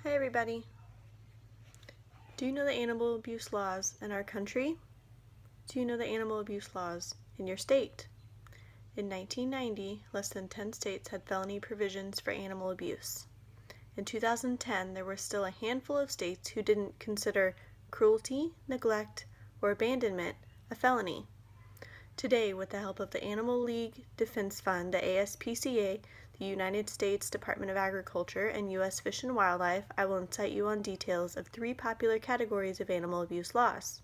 Hi everybody. Do you know the animal abuse laws in our country? Do you know the animal abuse laws in your state? In 1990, less than 10 states had felony provisions for animal abuse. In 2010, there were still a handful of states who didn't consider cruelty, neglect, or abandonment a felony. Today, with the help of the Animal League Defense Fund, the ASPCA, the United States Department of Agriculture, and U.S. Fish and Wildlife, I will incite you on details of 3 popular categories of animal abuse laws.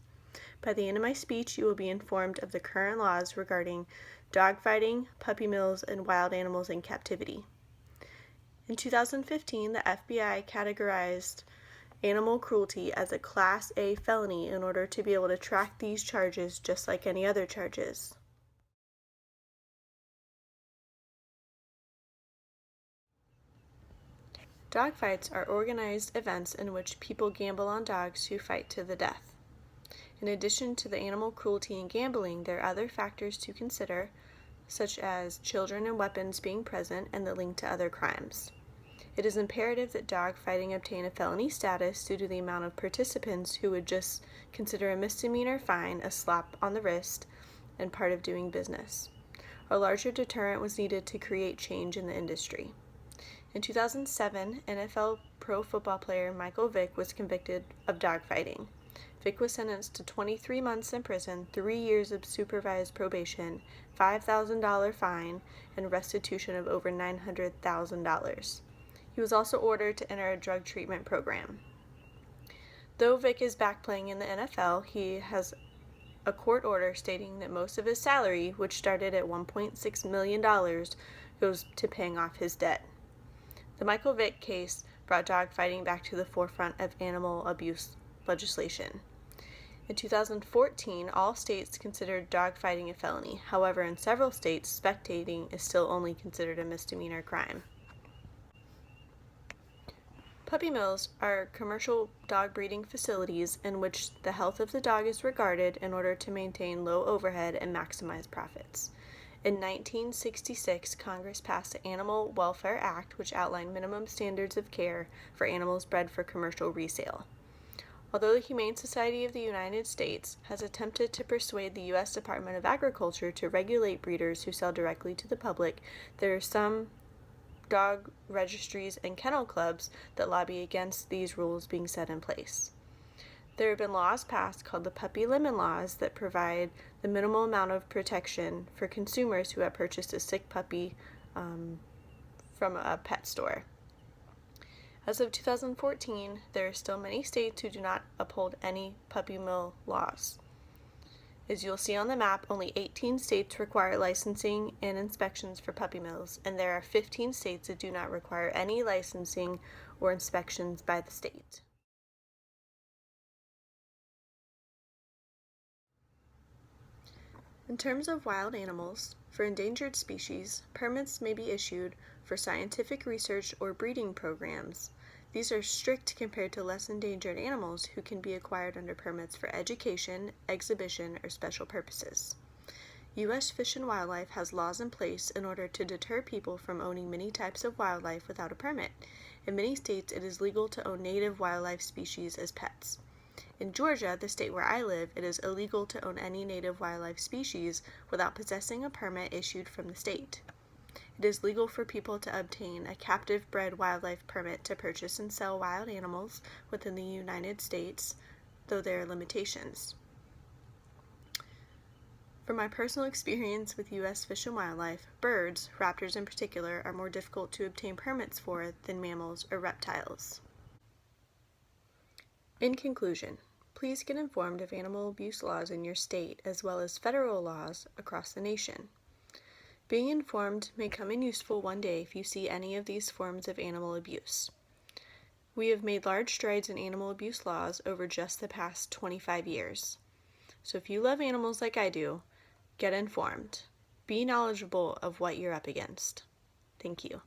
By the end of my speech, you will be informed of the current laws regarding dogfighting, puppy mills, and wild animals in captivity. In 2015, the FBI categorized animal cruelty as a Class A felony in order to be able to track these charges just like any other charges. Dogfights are organized events in which people gamble on dogs who fight to the death. In addition to the animal cruelty and gambling, there are other factors to consider, such as children and weapons being present and the link to other crimes. It is imperative that dogfighting obtain a felony status due to the amount of participants who would just consider a misdemeanor fine a slap on the wrist and part of doing business. A larger deterrent was needed to create change in the industry. In 2007, NFL pro football player Michael Vick was convicted of dogfighting. Vick was sentenced to 23 months in prison, 3 years of supervised probation, $5,000 fine, and restitution of over $900,000. He was also ordered to enter a drug treatment program. Though Vick is back playing in the NFL, he has a court order stating that most of his salary, which started at $1.6 million, goes to paying off his debt. The Michael Vick case brought dogfighting back to the forefront of animal abuse legislation. In 2014, all states considered dogfighting a felony. However, in several states, spectating is still only considered a misdemeanor crime. Puppy mills are commercial dog breeding facilities in which the health of the dog is regarded in order to maintain low overhead and maximize profits. In 1966, Congress passed the Animal Welfare Act, which outlined minimum standards of care for animals bred for commercial resale. Although the Humane Society of the United States has attempted to persuade the U.S. Department of Agriculture to regulate breeders who sell directly to the public, there are some dog registries and kennel clubs that lobby against these rules being set in place. There have been laws passed called the Puppy Lemon Laws that provide the minimal amount of protection for consumers who have purchased a sick puppy from a pet store. As of 2014, there are still many states who do not uphold any puppy mill laws. As you'll see on the map, only 18 states require licensing and inspections for puppy mills, and there are 15 states that do not require any licensing or inspections by the state. In terms of wild animals, for endangered species, permits may be issued for scientific research or breeding programs. These are strict compared to less endangered animals who can be acquired under permits for education, exhibition, or special purposes. U.S. Fish and Wildlife has laws in place in order to deter people from owning many types of wildlife without a permit. In many states, it is legal to own native wildlife species as pets. In Georgia, the state where I live, it is illegal to own any native wildlife species without possessing a permit issued from the state. It is legal for people to obtain a captive-bred wildlife permit to purchase and sell wild animals within the United States, though there are limitations. From my personal experience with U.S. Fish and Wildlife, birds, raptors in particular, are more difficult to obtain permits for than mammals or reptiles. In conclusion, please get informed of animal abuse laws in your state as well as federal laws across the nation. Being informed may come in useful one day if you see any of these forms of animal abuse. We have made large strides in animal abuse laws over just the past 25 years. So if you love animals like I do, get informed. Be knowledgeable of what you're up against. Thank you.